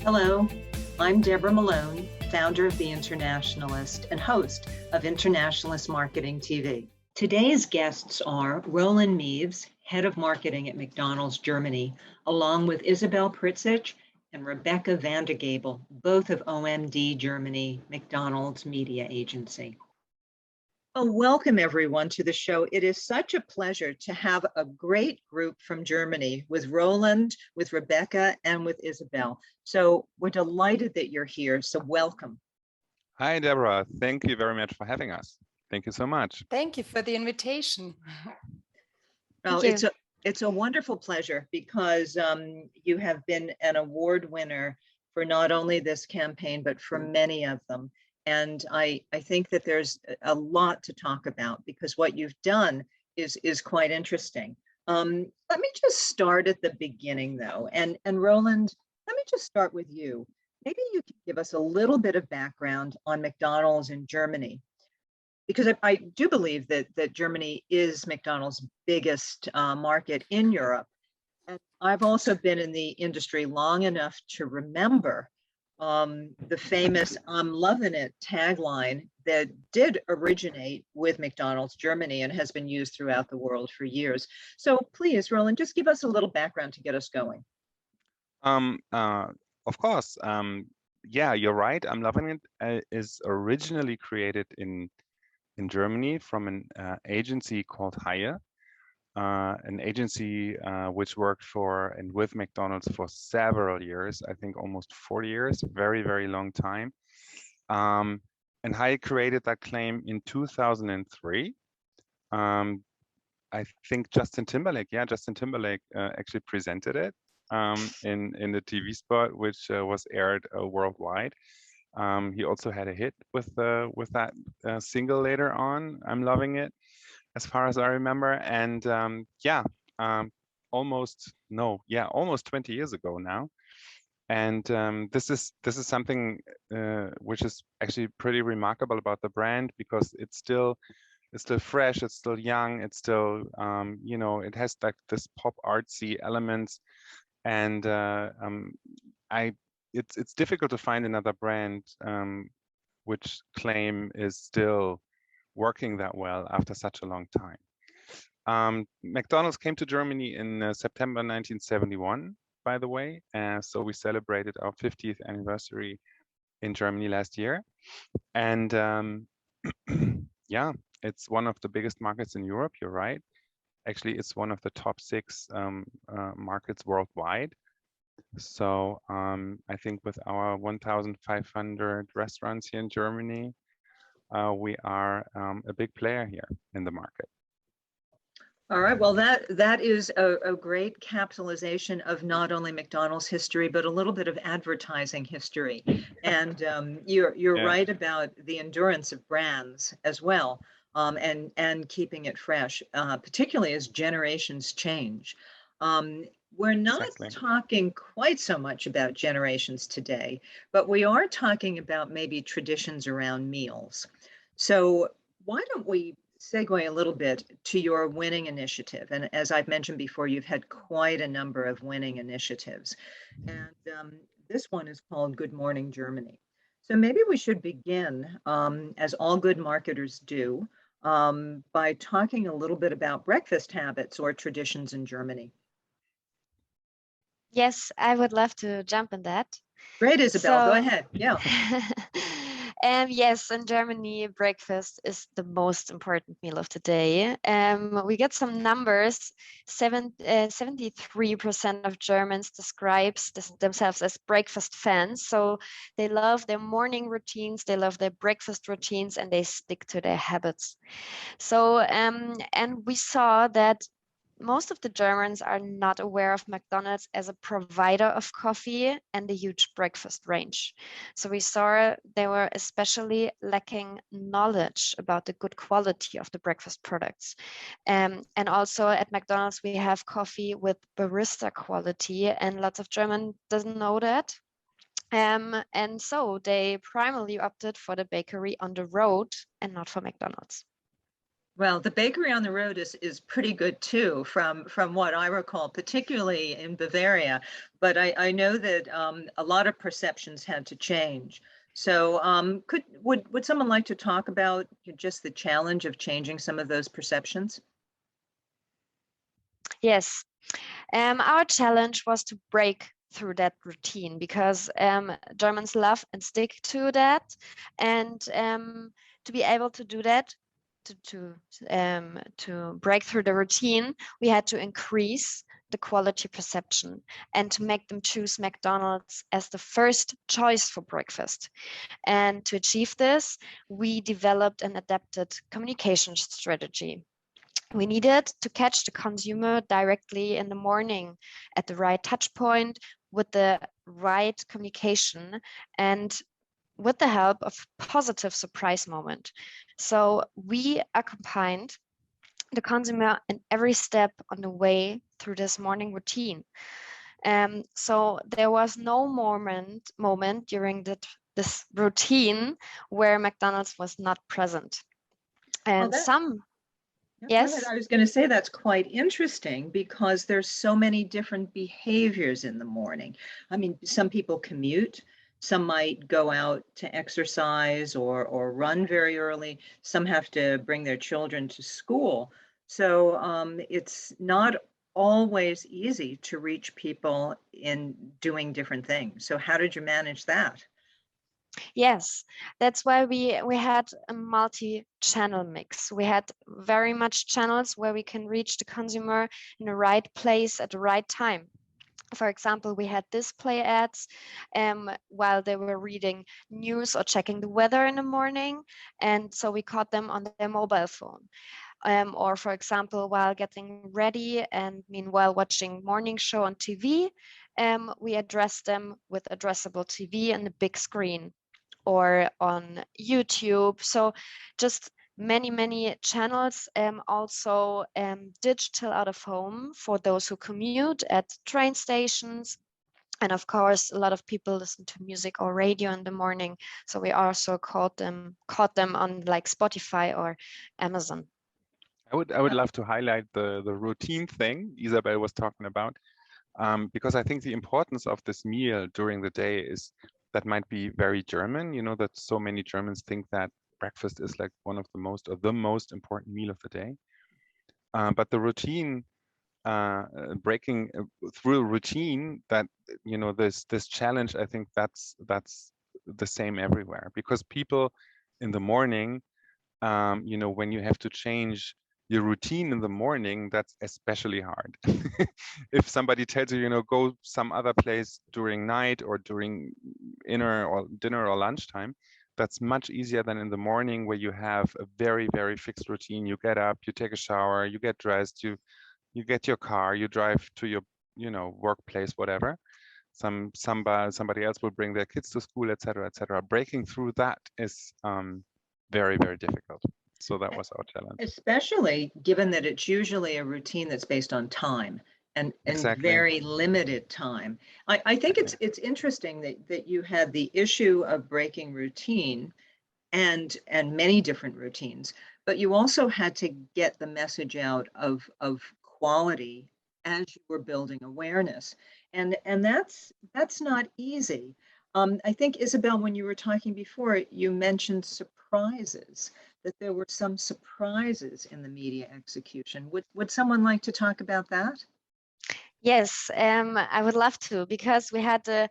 Hello, I'm Deborah Malone, founder of the Internationalist and host of Internationalist Marketing TV. Today's guests are Roland Meves, head of marketing at McDonald's Germany, along with Isabel Pritschitsch and Rebecca van der Gabel, both of OMD Germany, McDonald's media agency. Well, welcome everyone to the show. It is such a pleasure to have a great group from Germany with Roland, with Rebecca, and with Isabel. So we're delighted that you're here, so welcome. Hi, Deborah. Thank you very much for having us. Thank you so much. Thank you for the invitation. Well, it's a wonderful pleasure because you have been an award winner for not only this campaign, but for many of them. And I think that there's a lot to talk about because what you've done is quite interesting. Let me just start at the beginning though. And Roland, let me just start with you. Maybe you could give us a little bit of background on McDonald's in Germany, because I do believe that Germany is McDonald's biggest market in Europe. And I've also been in the industry long enough to remember the famous "I'm loving it" tagline that did originate with McDonald's Germany and has been used throughout the world for years. So please, Roland, just give us a little background to get us going. Of course. Yeah, you're right. I'm loving it is originally created in Germany from an agency called Hire. An agency which worked for and with McDonald's for several years, I think almost 40 years, very, very long time. And Hire created that claim in 2003. I think Justin Timberlake actually presented it in the TV spot, which was aired worldwide. He also had a hit with that single later on, "I'm Loving It," as far as I remember. And almost 20 years ago now. And this is something which is actually pretty remarkable about the brand, because it's still fresh, it's still young, it's still it has like this pop artsy elements. And it's difficult to find another brand which claim is still working that well after such a long time. McDonald's came to Germany in September 1971, by the way. So we celebrated our 50th anniversary in Germany last year. And yeah, it's one of the biggest markets in Europe, you're right. Actually, it's one of the top 6 markets worldwide. So I think with our 1,500 restaurants here in Germany, we are a big player here in the market. All right, well, that is a great capitalization of not only McDonald's history, but a little bit of advertising history. And you're right about the endurance of brands as well, and keeping it fresh, particularly as generations change. We're not talking quite so much about generations today, but we are talking about maybe traditions around meals. So why don't we segue a little bit to your winning initiative? And as I've mentioned before, you've had quite a number of winning initiatives. And this one is called Good Morning Germany. So maybe we should begin, as all good marketers do, by talking a little bit about breakfast habits or traditions in Germany. Yes, I would love to jump in that. Great, Isabel, go ahead. Yeah. Yes, in Germany, breakfast is the most important meal of the day. We get some numbers. 73% of Germans describes themselves as breakfast fans. So they love their morning routines, they love their breakfast routines, and they stick to their habits. So, and we saw that most of the Germans are not aware of McDonald's as a provider of coffee and the huge breakfast range. So we saw they were especially lacking knowledge about the good quality of the breakfast products. And also at McDonald's, we have coffee with barista quality, and lots of German doesn't know that. And so they primarily opted for the bakery on the road and not for McDonald's. Well, the bakery on the road is pretty good too, from what I recall, particularly in Bavaria. But I know that a lot of perceptions had to change. So would someone like to talk about just the challenge of changing some of those perceptions? Yes, our challenge was to break through that routine because Germans love and stick to that, and to be able to do that, to break through the routine, we had to increase the quality perception and to make them choose McDonald's as the first choice for breakfast. And to achieve this, we developed an adapted communication strategy. We needed to catch the consumer directly in the morning at the right touch point with the right communication and with the help of positive surprise moment. So we accompanied the consumer in every step on the way through this morning routine. So there was no moment during this routine where McDonald's was not present. And Yes. I was going to say that's quite interesting because there's so many different behaviors in the morning. I mean, some people commute, some might go out to exercise or run very early. Some have to bring their children to school. So it's not always easy to reach people in doing different things. So how did you manage that? Yes, that's why we had a multi-channel mix. We had very much channels where we can reach the consumer in the right place at the right time. For example, we had display ads while they were reading news or checking the weather in the morning. And so we caught them on their mobile phone. Or for example, while getting ready and meanwhile watching morning show on TV, we addressed them with addressable TV and the big screen, or on YouTube. So just many channels, also digital out of home for those who commute at train stations. And of course, a lot of people listen to music or radio in the morning. So we also caught them on like Spotify or Amazon. I would love to highlight the routine thing Isabel was talking about, because I think the importance of this meal during the day is that might be very German. You know, that so many Germans think that breakfast is like one of the most or the most important meal of the day. But the routine, breaking through routine, that this challenge, I think that's the same everywhere, because people in the morning, when you have to change your routine in the morning, that's especially hard. If somebody tells you, go some other place during night or during dinner or lunchtime, that's much easier than in the morning, where you have a very, very fixed routine. You get up, you take a shower, you get dressed, you get your car, you drive to your workplace, whatever. Somebody else will bring their kids to school, etc., etc. Breaking through that is very, very difficult. So that was our challenge. Especially given that it's usually a routine that's based on time and Exactly. very limited time. I think it's interesting that you had the issue of breaking routine and many different routines, but you also had to get the message out of quality as you were building awareness. And that's not easy. I think, Isabel, when you were talking before, you mentioned surprises, that there were some surprises in the media execution. Would someone like to talk about that? Yes, I would love to, because we had a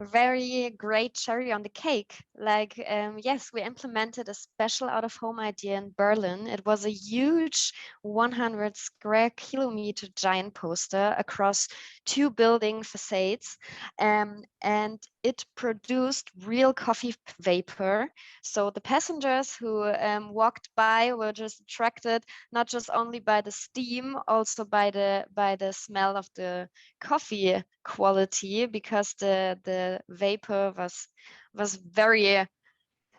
very great cherry on the cake. Like, yes, we implemented a special out-of-home idea in Berlin. It was a huge 100 square kilometer giant poster across 2 building facades, and it produced real coffee vapor. So the passengers who walked by were just attracted not just only by the steam, also by the smell of the coffee quality, because the vapor was very,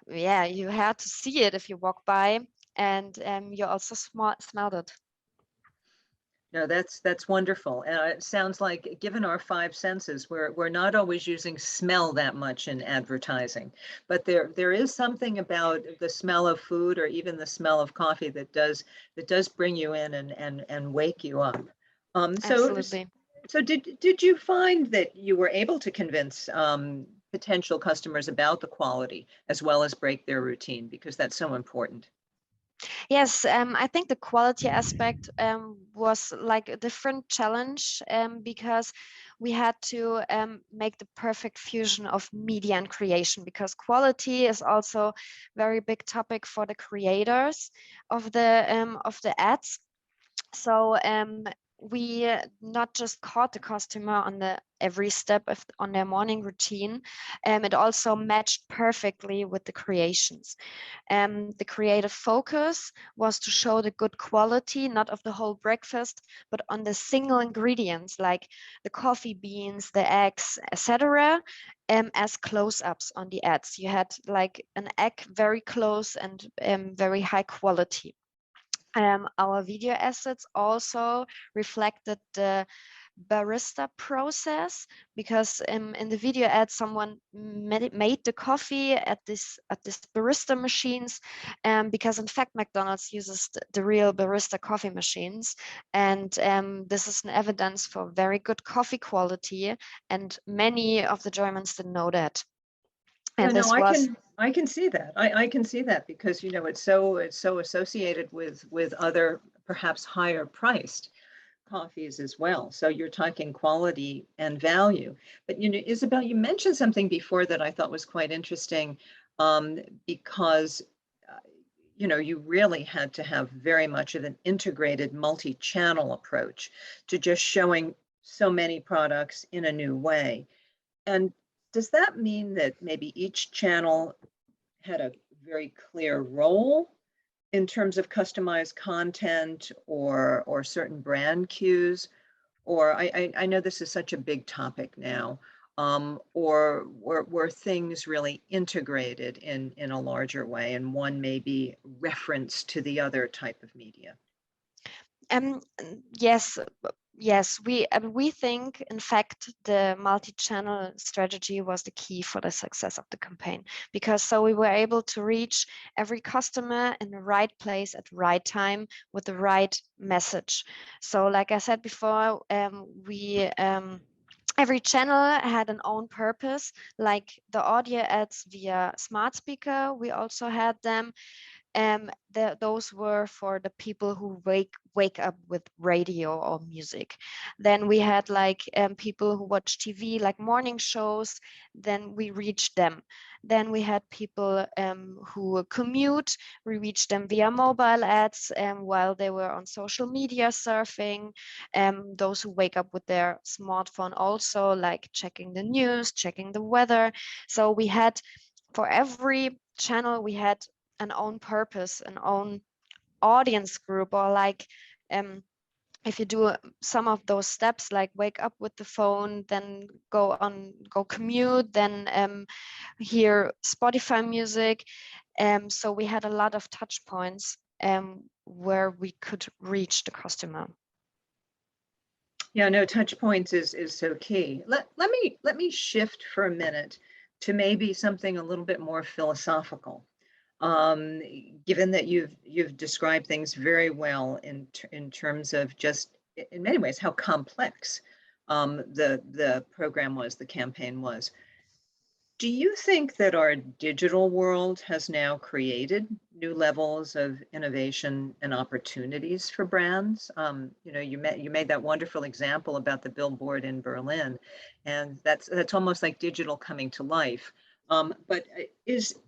yeah, you had to see it if you walk by, and you also smelled it. No, that's wonderful. It sounds like, given our five senses, we're not always using smell that much in advertising, but there is something about the smell of food or even the smell of coffee that does bring you in and wake you up. Absolutely. So did you find that you were able to convince potential customers about the quality as well as break their routine, because that's so important? Yes, I think the quality aspect was like a different challenge because we had to make the perfect fusion of media and creation, because quality is also a very big topic for the creators of the ads. So we not just caught the customer on the every step on their morning routine. It also matched perfectly with the creations. The creative focus was to show the good quality, not of the whole breakfast, but on the single ingredients like the coffee beans, the eggs, etc. As close-ups on the ads. You had like an egg very close and very high quality. Our video assets also reflected the barista process, because in the video ad someone made the coffee at this barista machines, because in fact McDonald's uses the real barista coffee machines, and this is an evidence for very good coffee quality, and many of the Germans didn't know that. And No, this was I can see that. I can see that because, you know, it's so associated with other perhaps higher priced coffees as well. So you're talking quality and value. But, you know, Isabel, you mentioned something before that I thought was quite interesting, because you know, you really had to have very much of an integrated multi-channel approach to just showing so many products in a new way. And does that mean that maybe each channel had a very clear role in terms of customized content or certain brand cues? Or I know this is such a big topic now, or were things really integrated in a larger way, and one may be reference to the other type of media? Yes, we think, in fact, the multi-channel strategy was the key for the success of the campaign, because so we were able to reach every customer in the right place at the right time with the right message. So, like I said before, every channel had an own purpose, like the audio ads via smart speaker. We also had them. Those were for the people who wake up with radio or music. Then we had like people who watch TV, like morning shows. Then we reached them. Then we had people who commute. We reached them via mobile ads while they were on social media surfing. Those who wake up with their smartphone also, like checking the news, checking the weather. So we had, for every channel, we had an own purpose, an own audience group, or like if you do some of those steps, like wake up with the phone, then go commute, then hear Spotify music. So we had a lot of touch points where we could reach the customer. Yeah, no, touch points is so key. Let me shift for a minute to maybe something a little bit more philosophical. Given that you've described things very well in terms of just in many ways how complex the program was, the campaign was. Do you think that our digital world has now created new levels of innovation and opportunities for brands? You know, you made that wonderful example about the billboard in Berlin, and that's almost like digital coming to life. But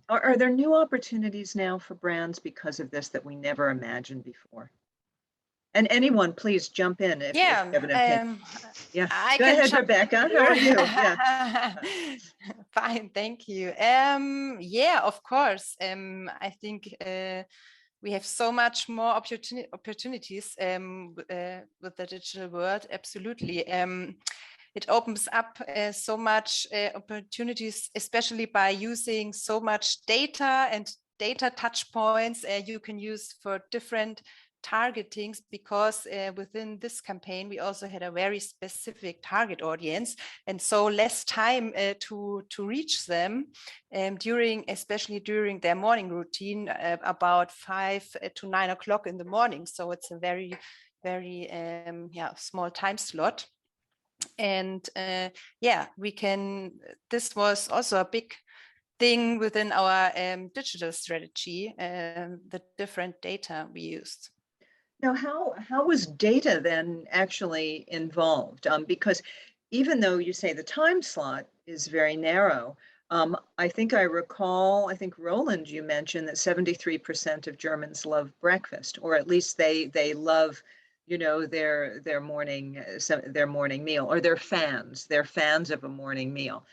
are there new opportunities now for brands because of this that we never imagined before? And anyone, please jump in if you have an opinion. Yeah, go ahead, Rebecca. How are you? Yeah. Fine, thank you. Yeah, of course. I think we have so much more opportunities with the digital world. Absolutely. It opens up so much opportunities, especially by using so much data and data touch points you can use for different targetings, because within this campaign we also had a very specific target audience, and so less time to reach them especially during their morning routine, about 5 to 9 o'clock in the morning. So it's a very small time slot. And this was also a big thing within our digital strategy, the different data we used. Now, how was data then actually involved? Because even though you say the time slot is very narrow, I think Roland, you mentioned that 73% of Germans love breakfast, or at least they love, their morning meal, or they're fans of a morning meal.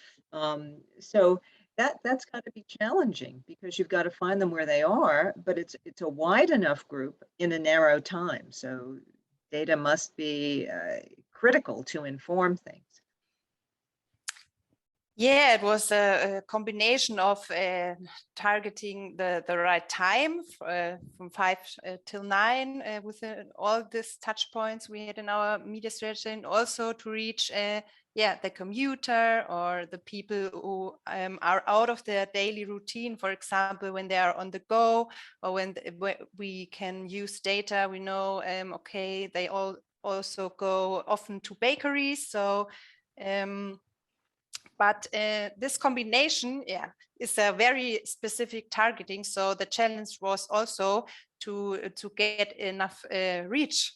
So that's got to be challenging, because you've got to find them where they are, but it's a wide enough group in a narrow time. So data must be critical to inform things. Yeah, it was a combination of targeting the right time from 5 till 9 with all these touch points we had in our media strategy, and also to reach the commuter or the people who are out of their daily routine, for example, when they are on the go, or when we can use data. We know, okay, they all also go often to bakeries. So but this combination, is a very specific targeting. So the challenge was also to get enough reach.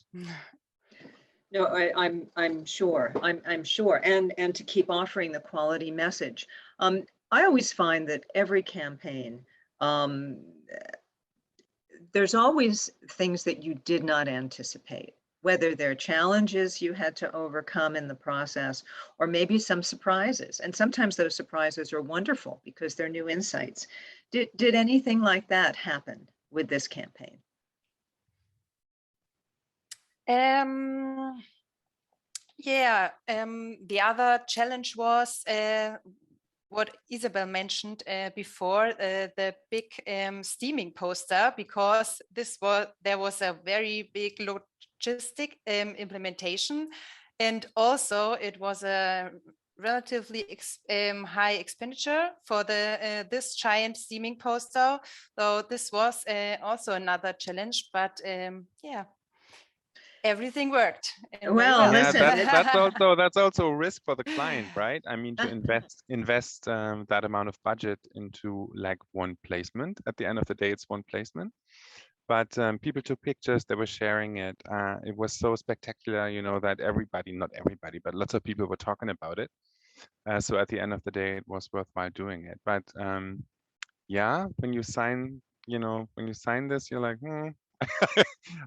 No, I'm sure. I'm sure, and to keep offering the quality message. I always find that every campaign, there's always things that you did not anticipate, whether they're challenges you had to overcome in the process, or maybe some surprises. And sometimes those surprises are wonderful because they're new insights. Did anything like that happen with this campaign? The other challenge was what Isabel mentioned before, the big steaming poster, because there was a very big logistic implementation, and also it was a relatively high expenditure for this giant steaming poster. So this was also another challenge, but everything worked. Well, listen, that's also a risk for the client, right? I mean, to invest that amount of budget into like one placement. At the end of the day, it's one placement. But people took pictures, they were sharing it. It was so spectacular, that not everybody, but lots of people were talking about it. So at the end of the day, it was worthwhile doing it. But when you sign this, you're like,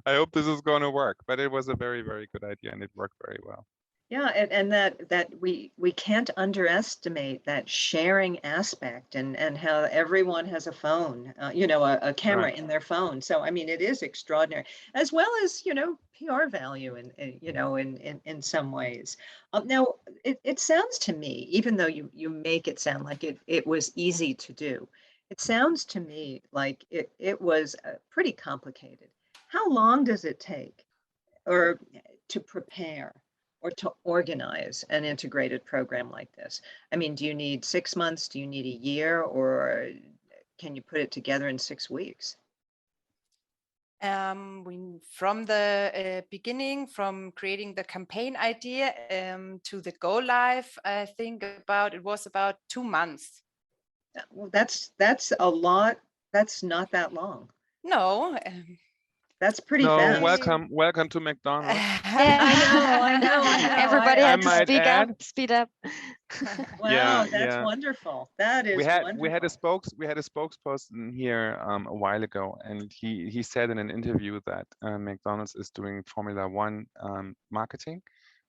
I hope this is going to work. But it was a very, very good idea, and it worked very well. Yeah, and that we can't underestimate that sharing aspect, and how everyone has a phone, a camera in their phone. So I mean, it is extraordinary, as well as PR value in some ways. Now it sounds to me, even though you make it sound like it was easy to do, it sounds to me like it was pretty complicated. How long does it take, or to prepare, or to organize an integrated program like this? I mean, do you need 6 months? Do you need a year? Or can you put it together in 6 weeks? From the beginning, from creating the campaign idea to the go live, I think it was about 2 months. Well, that's a lot. That's not that long. No. That's pretty fast. Welcome to McDonald's. Yeah, I know. Everybody had to speed up. Wow, that's wonderful. That is wonderful. We had a spokesperson here a while ago, and he said in an interview that McDonald's is doing Formula One marketing,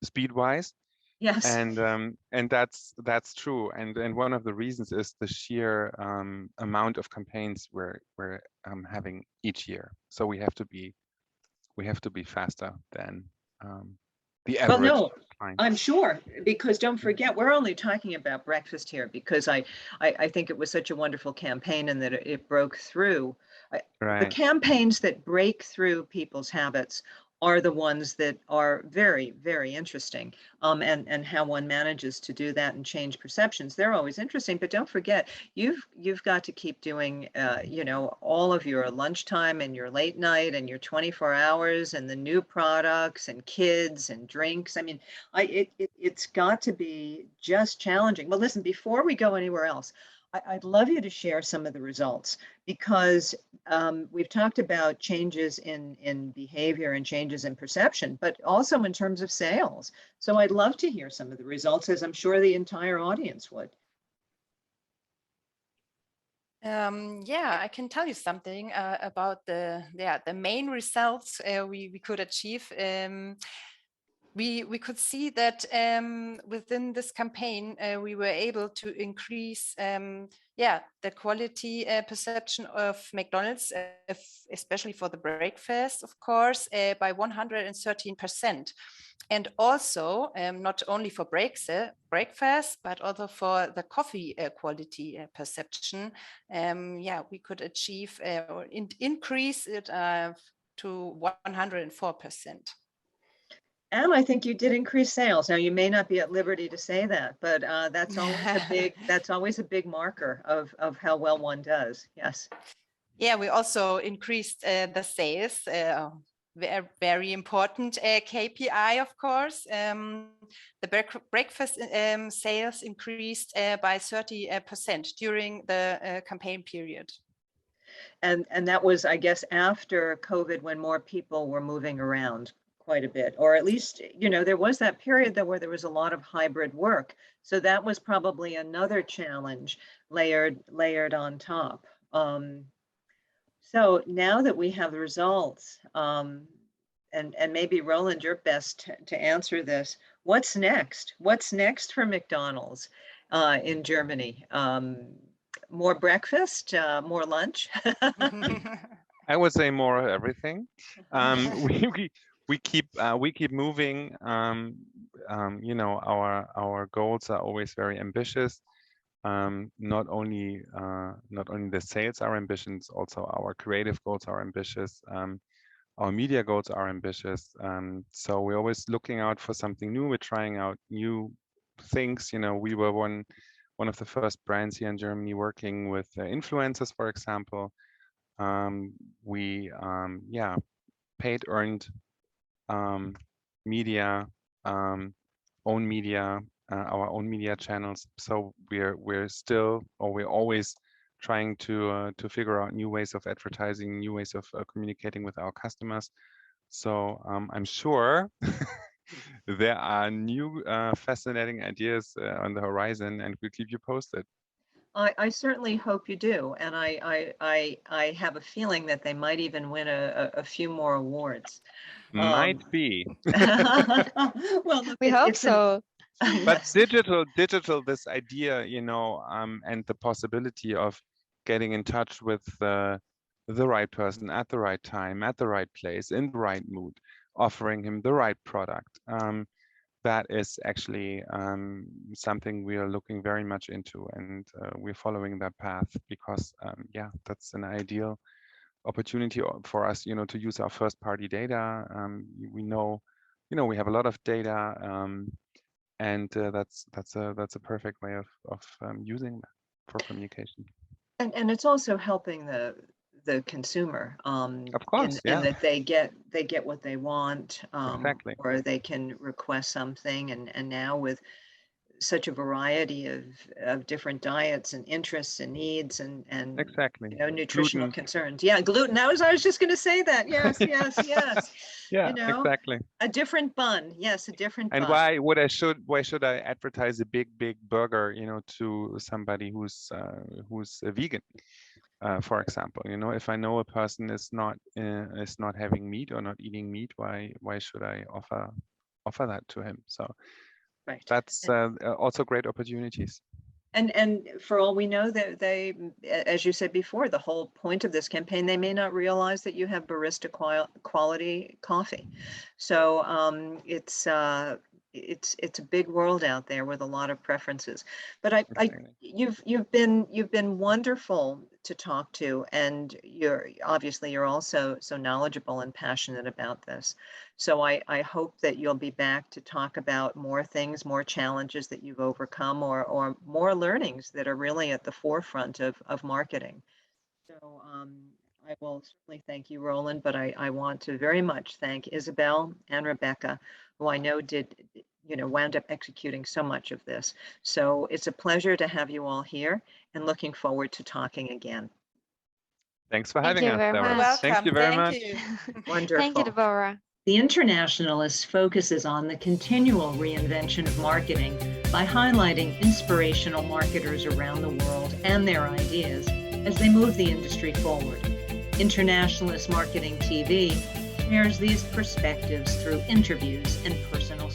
speed-wise. Yes. And that's true. And one of the reasons is the sheer amount of campaigns we're having each year. So we have to be faster than the average. Well, no, I'm sure, because don't forget, we're only talking about breakfast here because I think it was such a wonderful campaign, and that it broke through. The campaigns that break through people's habits are the ones that are very, very interesting. And how one manages to do that and change perceptions, they're always interesting. But don't forget, you've got to keep doing, you know, all of your lunchtime and your late night and your 24 hours and the new products and kids and drinks. I mean, it's got to be just challenging. Well, listen, before we go anywhere else, I'd love you to share some of the results, because we've talked about changes in behavior and changes in perception, but also in terms of sales. So I'd love to hear some of the results, as I'm sure the entire audience would. Yeah, I can tell you something about the main results we could achieve. We could see that within this campaign, we were able to increase the quality perception of McDonald's, especially for the breakfast, of course, by 113%. And also, not only for breakfast, but also for the coffee quality perception. We could achieve or increase it to 104%. And I think you did increase sales. Now, you may not be at liberty to say that, but that's always a big marker of how well one does. Yes. Yeah, we also increased the sales. Very important KPI, of course. The breakfast sales increased by 30% during the campaign period. And that was, I guess, after COVID, when more people were moving around quite a bit, or at least, you know, there was that period though where there was a lot of hybrid work. So that was probably another challenge layered on top. So now that we have the results, and maybe Roland, you're best to answer this. What's next? What's next for McDonald's in Germany? More breakfast, more lunch? I would say more everything. We keep moving. You know, our goals are always very ambitious. Not only the sales are ambitious, also our creative goals are ambitious. Our media goals are ambitious. So we're always looking out for something new. We're trying out new things. You know, we were one of the first brands here in Germany working with influencers, for example. We paid earned media, own media, our own media channels. So we're always trying to figure out new ways of advertising, new ways of communicating with our customers. So I'm sure there are new fascinating ideas on the horizon, and we'll keep you posted. I certainly hope you do, and I have a feeling that they might even win a few more awards. Might be. Well, look, we hope so. But digital, this idea, you know, and the possibility of getting in touch with the right person at the right time, at the right place, in the right mood, offering him the right product. That is actually something we are looking very much into, and we're following that path because, that's an ideal opportunity for us, you know, to use our first-party data. We know, you know, we have a lot of data, and that's a perfect way of using that for communication. And it's also helping the consumer, of course, in that they get what they want, exactly. or they can request something, and now with such a variety of different diets and interests and needs and exactly, you know, nutritional gluten concerns. Yeah, gluten. I was just going to say that. Yes. Yeah, you know, exactly. A different bun. Yes, a different and bun. why should I advertise a big burger, you know, to somebody who's a vegan, for example? You know, if I know a person is not having meat or not eating meat, why should I offer that to him? So right, that's also great opportunities. And for all we know, that they, as you said before, the whole point of this campaign, they may not realize that you have barista quality coffee. So it's it's a big world out there with a lot of preferences. But Exactly. you've been wonderful to talk to, and you're also so knowledgeable and passionate about this. So I hope that you'll be back to talk about more things, more challenges that you've overcome, or more learnings that are really at the forefront of marketing. So I will certainly thank you, Roland, but I want to very much thank Isabel and Rebecca, who I know wound up executing so much of this. So it's a pleasure to have you all here, and looking forward to talking again. Thanks for Thank having you us, very Deborah. much. Thank you very much. You. Wonderful. Thank you, Deborah. The Internationalist focuses on the continual reinvention of marketing by highlighting inspirational marketers around the world and their ideas as they move the industry forward. Internationalist Marketing TV shares these perspectives through interviews and personal